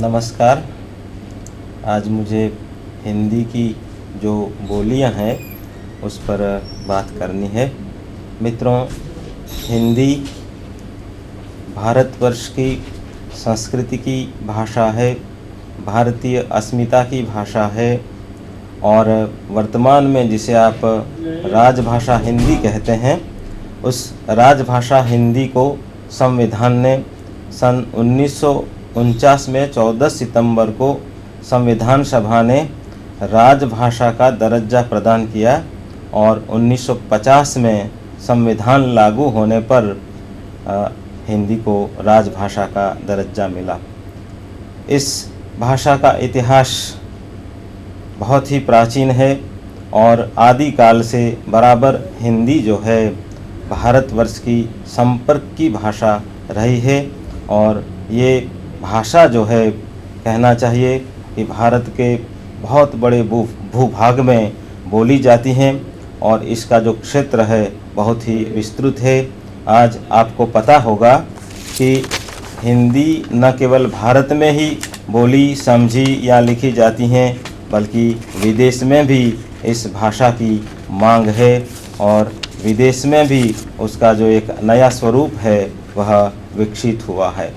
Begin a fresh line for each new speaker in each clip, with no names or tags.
नमस्कार। आज मुझे हिंदी की जो बोलियां हैं उस पर बात करनी है। मित्रों, हिंदी भारतवर्ष की संस्कृति की भाषा है, भारतीय अस्मिता की भाषा है और वर्तमान में जिसे आप राजभाषा हिंदी कहते हैं, उस राजभाषा हिंदी को संविधान ने सन 1949 में 14 सितंबर को संविधान सभा ने राजभाषा का दर्जा प्रदान किया और 1950 में संविधान लागू होने पर हिंदी को राजभाषा का दर्जा मिला। इस भाषा का इतिहास बहुत ही प्राचीन है और आदिकाल से बराबर हिंदी जो है भारतवर्ष की संपर्क की भाषा रही है और ये भाषा जो है कहना चाहिए कि भारत के बहुत बड़े भूभाग में बोली जाती हैं और इसका जो क्षेत्र है बहुत ही विस्तृत है। आज आपको पता होगा कि हिंदी न केवल भारत में ही बोली, समझी या लिखी जाती हैं बल्कि विदेश में भी इस भाषा की मांग है और विदेश में भी उसका जो एक नया स्वरूप है वह विकसित हुआ है।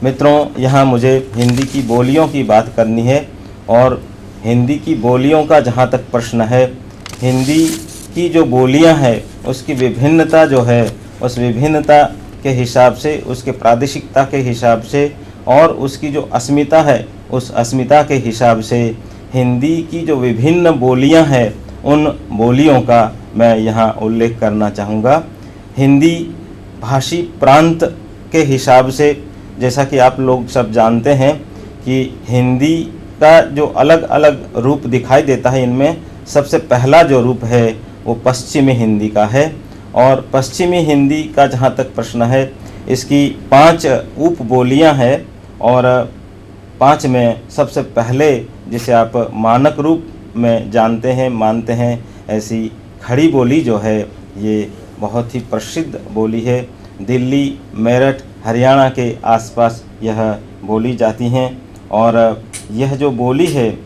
मित्रों, यहाँ मुझे हिंदी की बोलियों की बात करनी है और हिंदी की बोलियों का जहाँ तक प्रश्न है, हिंदी की जो बोलियाँ हैं उसकी विभिन्नता जो है उस विभिन्नता के हिसाब से, उसके प्रादेशिकता के हिसाब से और उसकी जो अस्मिता है उस अस्मिता के हिसाब से हिंदी की जो विभिन्न बोलियाँ हैं उन बोलियों का मैं यहाँ उल्लेख करना चाहूँगा। हिंदी भाषी प्रांत के हिसाब से, जैसा कि आप लोग सब जानते हैं कि हिंदी का जो अलग अलग रूप दिखाई देता है, इनमें सबसे पहला जो रूप है वो पश्चिमी हिंदी का है और पश्चिमी हिंदी का जहाँ तक प्रश्न है, इसकी 5 उप बोलियाँ हैं और 5 में सबसे पहले जिसे आप मानक रूप में जानते हैं, मानते हैं, ऐसी खड़ी बोली जो है ये बहुत ही प्रसिद्ध बोली है। दिल्ली, मेरठ, हरियाणा के आसपास यह बोली जाती हैं और यह जो बोली है,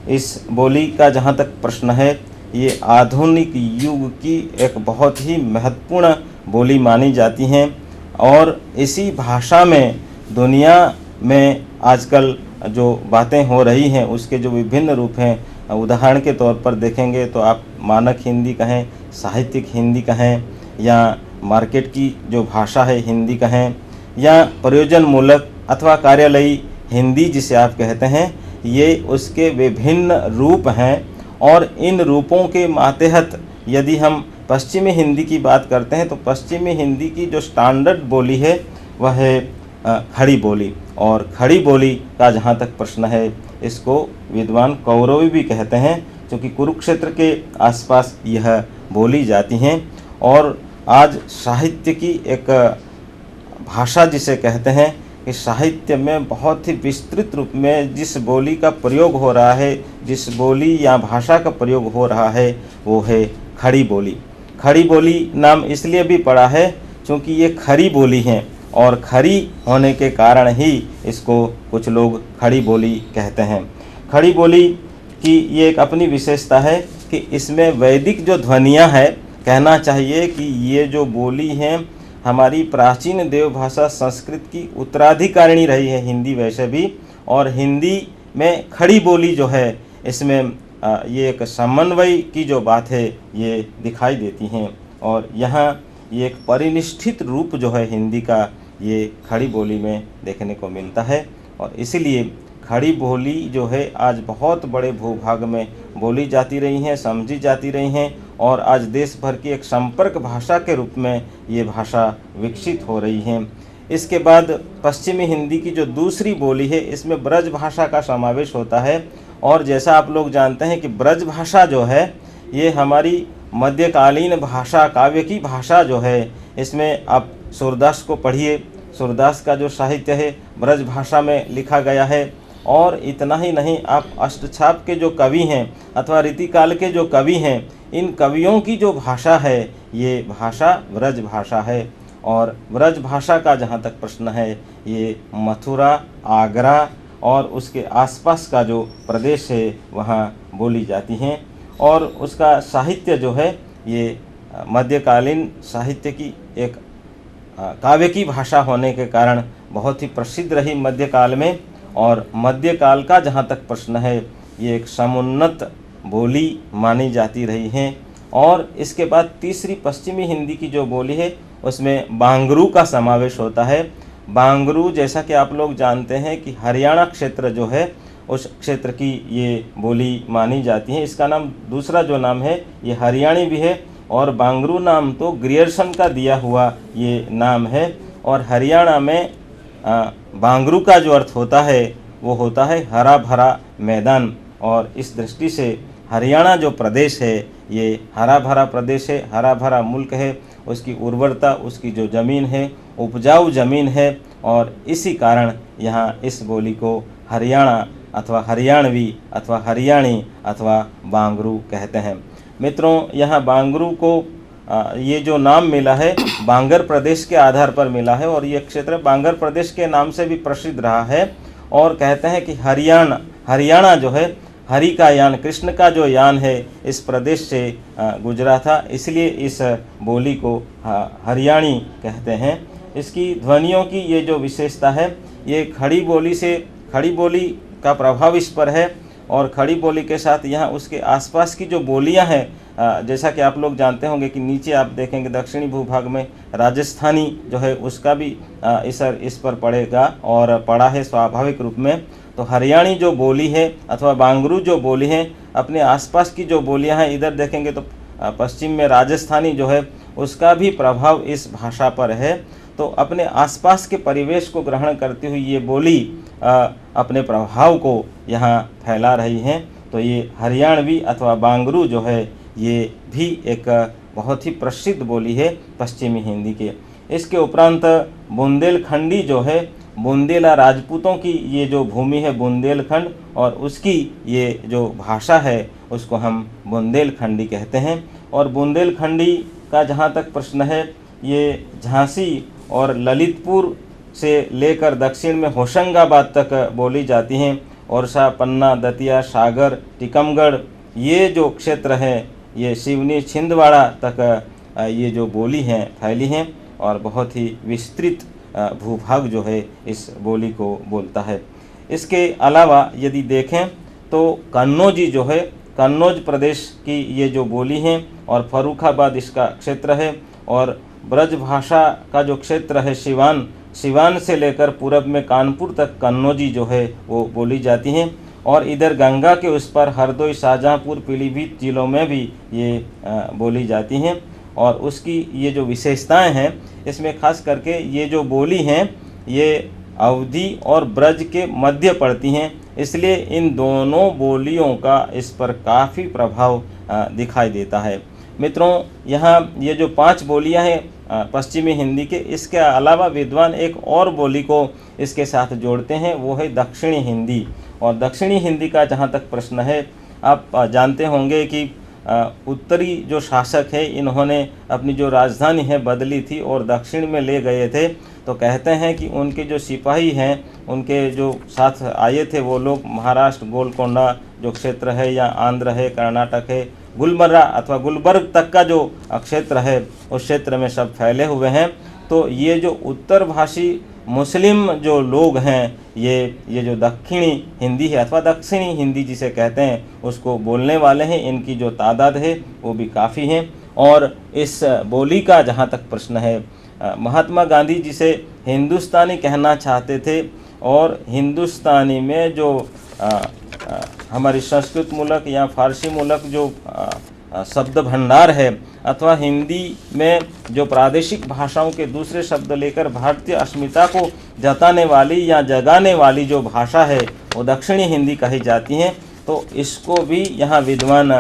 इस बोली का जहाँ तक प्रश्न है, ये आधुनिक युग की एक बहुत ही महत्वपूर्ण बोली मानी जाती हैं और इसी भाषा में दुनिया में आजकल जो बातें हो रही हैं उसके जो विभिन्न रूप हैं, उदाहरण के तौर पर देखेंगे तो आप मानक हिंदी कहें, साहित्यिक हिंदी कहें या मार्केट की जो भाषा है हिंदी कहें या प्रयोजन मूलक अथवा कार्यालयी हिंदी जिसे आप कहते हैं, ये उसके विभिन्न रूप हैं और इन रूपों के मातहत यदि हम पश्चिमी हिंदी की बात करते हैं तो पश्चिमी हिंदी की जो स्टैंडर्ड बोली है वह है खड़ी बोली और खड़ी बोली का जहाँ तक प्रश्न है, इसको विद्वान कौरवी भी कहते हैं क्योंकि कुरुक्षेत्र के आसपास यह बोली जाती हैं। और आज साहित्य की एक भाषा जिसे कहते हैं कि साहित्य में बहुत ही विस्तृत रूप में जिस बोली का प्रयोग हो रहा है, जिस बोली या भाषा का प्रयोग हो रहा है वो है खड़ी बोली। खड़ी बोली नाम इसलिए भी पड़ा है क्योंकि ये खरी बोली हैं और खरी होने के कारण ही इसको कुछ लोग खड़ी बोली कहते हैं। खड़ी बोली की ये एक अपनी विशेषता है कि इसमें वैदिक जो ध्वनियाँ हैं, कहना चाहिए कि ये जो बोली हैं हमारी प्राचीन देवभाषा संस्कृत की उत्तराधिकारिणी रही है हिंदी वैसे भी, और हिंदी में खड़ी बोली जो है इसमें ये एक समन्वय की जो बात है ये दिखाई देती हैं और यहाँ ये एक परिनिष्ठित रूप जो है हिंदी का ये खड़ी बोली में देखने को मिलता है और इसीलिए खड़ी बोली जो है आज बहुत बड़े भूभाग में बोली जाती रही हैं, समझी जाती रही हैं और आज देश भर की एक संपर्क भाषा के रूप में ये भाषा विकसित हो रही है। इसके बाद पश्चिमी हिंदी की जो दूसरी बोली है, इसमें ब्रज भाषा का समावेश होता है और जैसा आप लोग जानते हैं कि ब्रज भाषा जो है ये हमारी मध्यकालीन भाषा, काव्य की भाषा जो है, इसमें आप सूरदास को पढ़िए, सूरदास का जो साहित्य है ब्रज भाषा में लिखा गया है। और इतना ही नहीं, आप अष्टछाप के जो कवि हैं अथवा रीतिकाल के जो कवि हैं, इन कवियों की जो भाषा है ये भाषा ब्रज भाषा है और ब्रज भाषा का जहाँ तक प्रश्न है, ये मथुरा, आगरा और उसके आसपास का जो प्रदेश है वहाँ बोली जाती हैं। और उसका साहित्य जो है ये मध्यकालीन साहित्य की एक काव्य की भाषा होने के कारण बहुत ही प्रसिद्ध रही मध्यकाल में। और मध्यकाल का जहाँ तक प्रश्न है ये एक समुन्नत बोली मानी जाती रही हैं। और इसके बाद तीसरी पश्चिमी हिंदी की जो बोली है उसमें बांगरू का समावेश होता है। बांगरू जैसा कि आप लोग जानते हैं कि हरियाणा क्षेत्र जो है उस क्षेत्र की ये बोली मानी जाती है। इसका नाम दूसरा जो नाम है ये हरियाणी भी है और बांगरू नाम तो ग्रियर्सन का दिया हुआ ये नाम है। और हरियाणा में बांगरू का जो अर्थ होता है वो होता है हरा भरा मैदान। और इस दृष्टि से हरियाणा जो प्रदेश है ये हरा भरा प्रदेश है, हरा भरा मुल्क है। उसकी उर्वरता, उसकी जो ज़मीन है उपजाऊ ज़मीन है और इसी कारण यहाँ इस बोली को हरियाणा अथवा हरियाणवी अथवा हरियाणी अथवा बांगरू कहते हैं। मित्रों, यहाँ बांगरू को ये जो नाम मिला है बांगर प्रदेश के आधार पर मिला है और ये क्षेत्र बांगर प्रदेश के नाम से भी प्रसिद्ध रहा है। और कहते हैं कि हरियाणा जो है हरि का यान, कृष्ण का जो यान है इस प्रदेश से गुजरा था, इसलिए इस बोली को हरियाणी कहते हैं। इसकी ध्वनियों की ये जो विशेषता है ये खड़ी बोली का प्रभाव इस पर है। और खड़ी बोली के साथ यहाँ उसके आसपास की जो बोलियाँ हैं, जैसा कि आप लोग जानते होंगे कि नीचे आप देखेंगे दक्षिणी भूभाग में राजस्थानी जो है उसका भी असर इस पर पड़ेगा और पड़ा है स्वाभाविक रूप में। तो हरियाणी जो बोली है अथवा बांगरू जो बोली है अपने आसपास की जो बोलियां हैं, इधर देखेंगे तो पश्चिम में राजस्थानी जो है उसका भी प्रभाव इस भाषा पर है। तो अपने आसपास के परिवेश को ग्रहण करती हुई ये बोली अपने प्रभाव को यहाँ फैला रही हैं। तो ये हरियाणवी अथवा बांगरू जो है ये भी एक बहुत ही प्रसिद्ध बोली है पश्चिमी हिंदी के। इसके उपरांत बुंदेलखंडी जो है, बुंदेला राजपूतों की ये जो भूमि है बुंदेलखंड और उसकी ये जो भाषा है उसको हम बुंदेलखंडी कहते हैं। और बुंदेलखंडी का जहाँ तक प्रश्न है ये झांसी और ललितपुर से लेकर दक्षिण में होशंगाबाद तक बोली जाती हैं। ओरछा, पन्ना, दतिया, सागर, टीकमगढ़ ये जो क्षेत्र हैं ये सिवनी, छिंदवाड़ा तक ये जो बोली हैं फैली हैं और बहुत ही विस्तृत भूभाग जो है इस बोली को बोलता है। इसके अलावा यदि देखें तो कन्नौजी जो है, कन्नौज प्रदेश की ये जो बोली हैं और फर्रुखाबाद इसका क्षेत्र है। और ब्रज भाषा का जो क्षेत्र है सिवान से लेकर पूरब में कानपुर तक कन्नौजी जो है वो बोली जाती हैं। और इधर गंगा के उस पर हरदोई, शाहजहाँपुर, पीलीभीत जिलों में भी ये बोली जाती हैं। और उसकी ये जो विशेषताएं हैं इसमें खास करके ये जो बोली हैं ये अवधी और ब्रज के मध्य पड़ती हैं, इसलिए इन दोनों बोलियों का इस पर काफ़ी प्रभाव दिखाई देता है। मित्रों, यहाँ ये जो 5 बोलियाँ हैं पश्चिमी हिंदी के, इसके अलावा विद्वान एक और बोली को इसके साथ जोड़ते हैं, वो है दक्षिणी हिंदी। और दक्षिणी हिंदी का जहाँ तक प्रश्न है, आप जानते होंगे कि उत्तरी जो शासक है इन्होंने अपनी जो राजधानी है बदली थी और दक्षिण में ले गए थे। तो कहते हैं कि उनके जो सिपाही हैं उनके जो साथ आए थे वो लोग महाराष्ट्र, गोलकोंडा जो क्षेत्र है या आंध्र है, कर्नाटक है, गुलबर्गा अथवा गुलबर्ग तक का जो क्षेत्र है उस क्षेत्र में सब फैले हुए हैं। तो ये जो उत्तर भाषी मुस्लिम जो लोग हैं ये जो दक्षिणी हिंदी है अथवा दक्षिणी हिंदी जिसे कहते हैं उसको बोलने वाले हैं, इनकी जो तादाद है वो भी काफ़ी हैं। और इस बोली का जहाँ तक प्रश्न है, महात्मा गांधी जिसे हिंदुस्तानी कहना चाहते थे और हिंदुस्तानी में जो हमारी संस्कृत मूलक या फारसी मूलक जो शब्द भंडार है अथवा हिंदी में जो प्रादेशिक भाषाओं के दूसरे शब्द लेकर भारतीय अस्मिता को जताने वाली या जगाने वाली जो भाषा है वो दक्षिणी हिंदी कही जाती हैं। तो इसको भी यहाँ विद्वान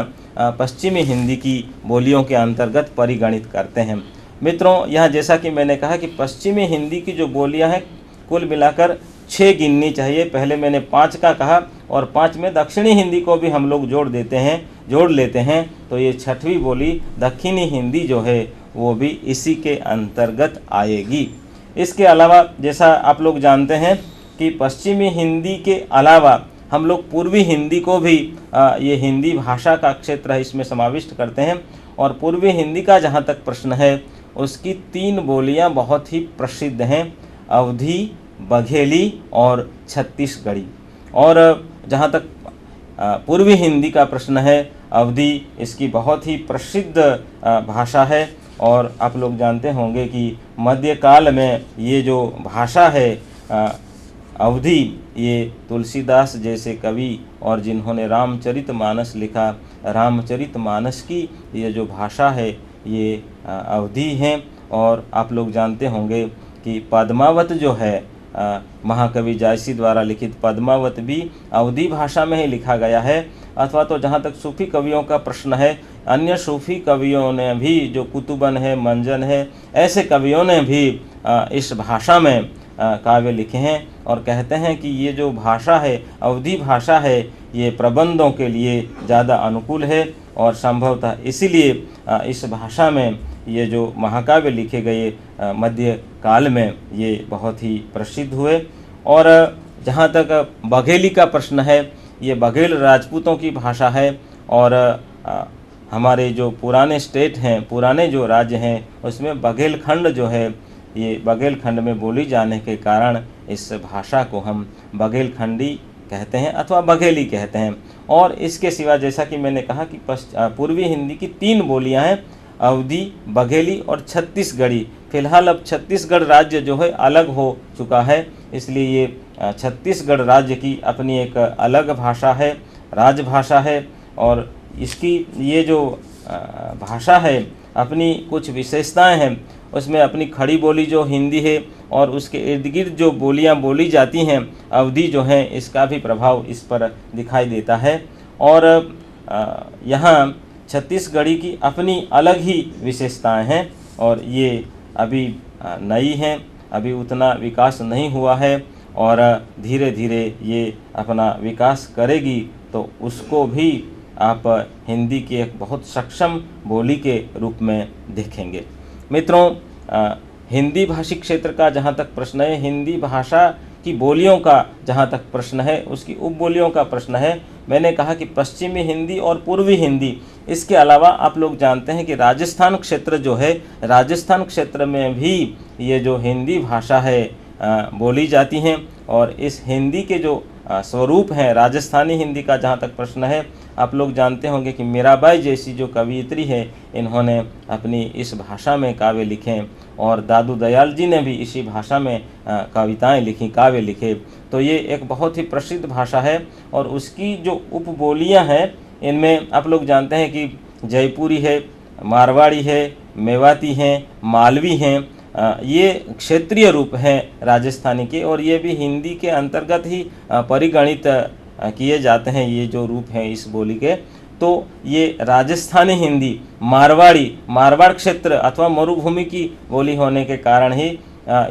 पश्चिमी हिंदी की बोलियों के अंतर्गत परिगणित करते हैं। मित्रों, यहाँ जैसा कि मैंने कहा कि पश्चिमी हिंदी की जो बोलियाँ हैं कुल मिलाकर 6 गिननी चाहिए। पहले मैंने 5 का कहा और 5 में दक्षिणी हिंदी को भी हम लोग जोड़ लेते हैं तो ये 6वीं बोली दक्षिणी हिंदी जो है वो भी इसी के अंतर्गत आएगी। इसके अलावा जैसा आप लोग जानते हैं कि पश्चिमी हिंदी के अलावा हम लोग पूर्वी हिंदी को भी ये हिंदी भाषा का क्षेत्र है इसमें समाविष्ट करते हैं। और पूर्वी हिंदी का जहाँ तक प्रश्न है, उसकी 3 बोलियाँ बहुत ही प्रसिद्ध हैं, अवधी, बघेली और छत्तीसगढ़ी। और जहाँ तक पूर्वी हिंदी का प्रश्न है, अवधी इसकी बहुत ही प्रसिद्ध भाषा है। और आप लोग जानते होंगे कि मध्यकाल में ये जो भाषा है अवधी, ये तुलसीदास जैसे कवि और जिन्होंने रामचरितमानस लिखा, रामचरितमानस की ये जो भाषा है ये अवधी हैं। और आप लोग जानते होंगे कि पद्मावत जो है महाकवि जायसी द्वारा लिखित पद्मावत भी अवधी भाषा में ही लिखा गया है। अथवा तो जहाँ तक सूफी कवियों का प्रश्न है, अन्य सूफी कवियों ने भी, जो कुतुबन है, मंजन है, ऐसे कवियों ने भी इस भाषा में काव्य लिखे हैं और कहते हैं कि ये जो भाषा है, अवधी भाषा है, ये प्रबंधों के लिए ज़्यादा अनुकूल है। और संभवतः इसीलिए इस भाषा में ये जो महाकाव्य लिखे गए मध्य काल में ये बहुत ही प्रसिद्ध हुए। और जहाँ तक बघेली का प्रश्न है, ये बघेल राजपूतों की भाषा है। और हमारे जो पुराने स्टेट हैं, पुराने जो राज्य हैं, उसमें बघेलखंड जो है, ये बघेलखंड में बोली जाने के कारण इस भाषा को हम बघेलखंडी कहते हैं अथवा बघेली कहते हैं। और इसके सिवा जैसा कि मैंने कहा कि पूर्वी हिंदी की 3 बोलियां हैं, अवधी, बघेली और छत्तीसगढ़ी। फिलहाल अब छत्तीसगढ़ राज्य जो है अलग हो चुका है, इसलिए ये छत्तीसगढ़ राज्य की अपनी एक अलग भाषा है, राजभाषा है। और इसकी ये जो भाषा है अपनी कुछ विशेषताएं हैं, उसमें अपनी खड़ी बोली जो हिंदी है और उसके इर्द गिर्द जो बोलियां बोली जाती हैं अवधी जो हैं, इसका भी प्रभाव इस पर दिखाई देता है। और यहाँ छत्तीसगढ़ी की अपनी अलग ही विशेषताएं हैं और ये अभी नई हैं, अभी उतना विकास नहीं हुआ है और धीरे धीरे ये अपना विकास करेगी तो उसको भी आप हिंदी की एक बहुत सक्षम बोली के रूप में देखेंगे। मित्रों, हिंदी भाषी क्षेत्र का जहाँ तक प्रश्न है, हिंदी भाषा की बोलियों का जहाँ तक प्रश्न है, उसकी उपबोलियों का प्रश्न है, मैंने कहा कि पश्चिमी हिंदी और पूर्वी हिंदी, इसके अलावा आप लोग जानते हैं कि राजस्थान क्षेत्र जो है, राजस्थान क्षेत्र में भी ये जो हिंदी भाषा है बोली जाती हैं। और इस हिंदी के जो स्वरूप हैं, राजस्थानी हिंदी का जहाँ तक प्रश्न है, आप लोग जानते होंगे कि मीराबाई जैसी जो कवयित्री है, इन्होंने अपनी इस भाषा में काव्य लिखे और दादू दयाल जी ने भी इसी भाषा में कविताएं लिखी, काव्य लिखे। तो ये एक बहुत ही प्रसिद्ध भाषा है। और उसकी जो उपबोलियां हैं, इनमें आप लोग जानते हैं कि जयपुरी है, मारवाड़ी है, मेवाती हैं, मालवी हैं, ये क्षेत्रीय रूप हैं राजस्थानी के और ये भी हिंदी के अंतर्गत ही परिगणित किए जाते हैं। ये जो रूप हैं इस बोली के, तो ये राजस्थानी हिंदी, मारवाड़ क्षेत्र अथवा मरुभूमि की बोली होने के कारण ही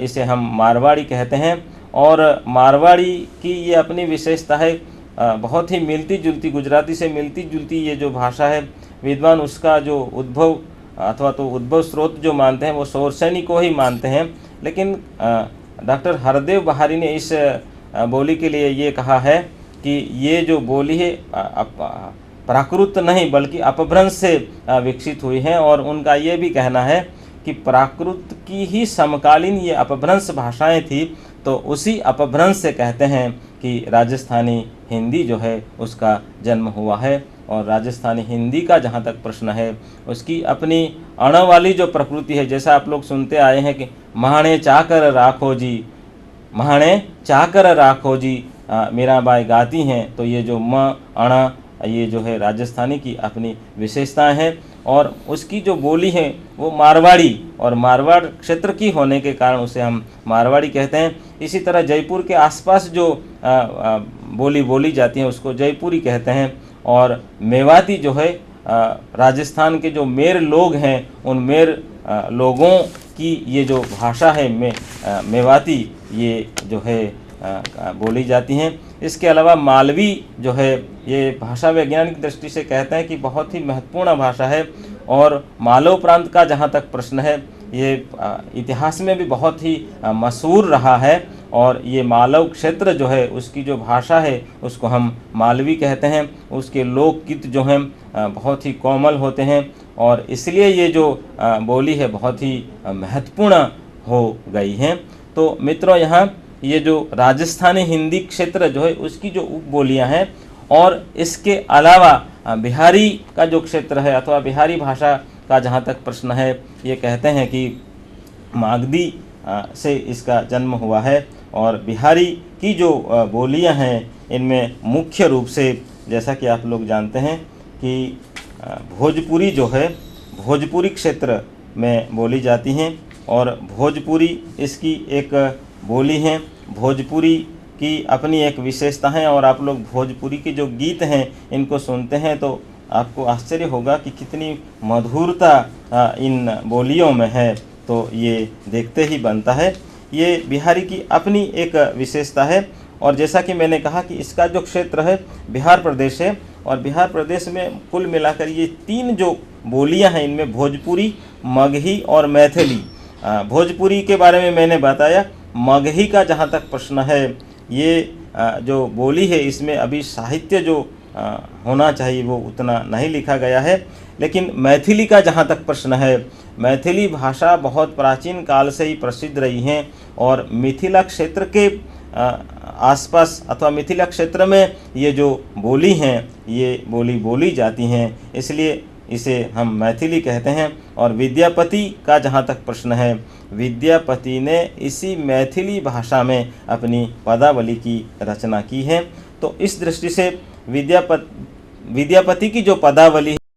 इसे हम मारवाड़ी कहते हैं। और मारवाड़ी की ये अपनी विशेषता है, बहुत ही मिलती जुलती, गुजराती से मिलती जुलती ये जो भाषा है। विद्वान उसका जो उद्भव अथवा तो उद्भव स्रोत जो मानते हैं वो सोरसैनी को ही मानते हैं, लेकिन डॉक्टर हरदेव बहारी ने इस बोली के लिए ये कहा है कि ये जो बोली है प्राकृत नहीं बल्कि अपभ्रंश से विकसित हुई है। और उनका ये भी कहना है कि प्राकृत की ही समकालीन ये अपभ्रंश भाषाएं थी, तो उसी अपभ्रंश से कहते हैं कि राजस्थानी हिंदी जो है उसका जन्म हुआ है। और राजस्थानी हिंदी का जहाँ तक प्रश्न है, उसकी अपनी अण वाली जो प्रकृति है, जैसा आप लोग सुनते आए हैं कि महाणे चाकर राखो जी, महाणे चाकर राखो जी मीराबाई गाती हैं। तो ये जो म अण, ये जो है राजस्थानी की अपनी विशेषताएं हैं। और उसकी जो बोली है वो मारवाड़ी, और मारवाड़ क्षेत्र की होने के कारण उसे हम मारवाड़ी कहते हैं। इसी तरह जयपुर के आसपास जो बोली बोली जाती है उसको जयपुरी कहते हैं। और मेवाती जो है राजस्थान के जो मेर लोग हैं, उन मेर लोगों की ये जो भाषा है मेवाती, ये जो है बोली जाती हैं। इसके अलावा मालवी जो है, ये भाषा वैज्ञानिक दृष्टि से कहते हैं कि बहुत ही महत्वपूर्ण भाषा है। और मालव प्रांत का जहाँ तक प्रश्न है, ये इतिहास में भी बहुत ही मशहूर रहा है और ये मालव क्षेत्र जो है उसकी जो भाषा है उसको हम मालवी कहते हैं। उसके लोकगीत जो हैं बहुत ही कोमल होते हैं और इसलिए ये जो बोली है बहुत ही महत्वपूर्ण हो गई है। तो मित्रों, यहाँ ये जो राजस्थानी हिंदी क्षेत्र जो है उसकी जो उपबोलियाँ हैं और इसके अलावा बिहारी का जो क्षेत्र है अथवा बिहारी भाषा का जहाँ तक प्रश्न है, ये कहते हैं कि मागधी से इसका जन्म हुआ है और बिहारी की जो बोलियां हैं इनमें मुख्य रूप से, जैसा कि आप लोग जानते हैं कि भोजपुरी जो है भोजपुरी क्षेत्र में बोली जाती हैं और भोजपुरी इसकी एक बोली है। भोजपुरी की अपनी एक विशेषता है और आप लोग भोजपुरी के जो गीत हैं इनको सुनते हैं तो आपको आश्चर्य होगा कि कितनी मधुरता इन बोलियों में है, तो ये देखते ही बनता है। ये बिहारी की अपनी एक विशेषता है और जैसा कि मैंने कहा कि इसका जो क्षेत्र है बिहार प्रदेश है और बिहार प्रदेश में कुल मिलाकर ये 3 जो बोलियां हैं इनमें भोजपुरी, मगही और मैथिली। भोजपुरी के बारे में मैंने बताया। मगही का जहाँ तक प्रश्न है, ये जो बोली है इसमें अभी साहित्य जो होना चाहिए वो उतना नहीं लिखा गया है। लेकिन मैथिली का जहाँ तक प्रश्न है, मैथिली भाषा बहुत प्राचीन काल से ही प्रसिद्ध रही हैं और मिथिला क्षेत्र के आसपास अथवा मिथिला क्षेत्र में ये जो बोली हैं ये बोली बोली जाती हैं, इसलिए इसे हम मैथिली कहते हैं। और विद्यापति का जहाँ तक प्रश्न है, विद्यापति ने इसी मैथिली भाषा में अपनी पदावली की रचना की है। तो इस दृष्टि से विद्यापति की जो पदावली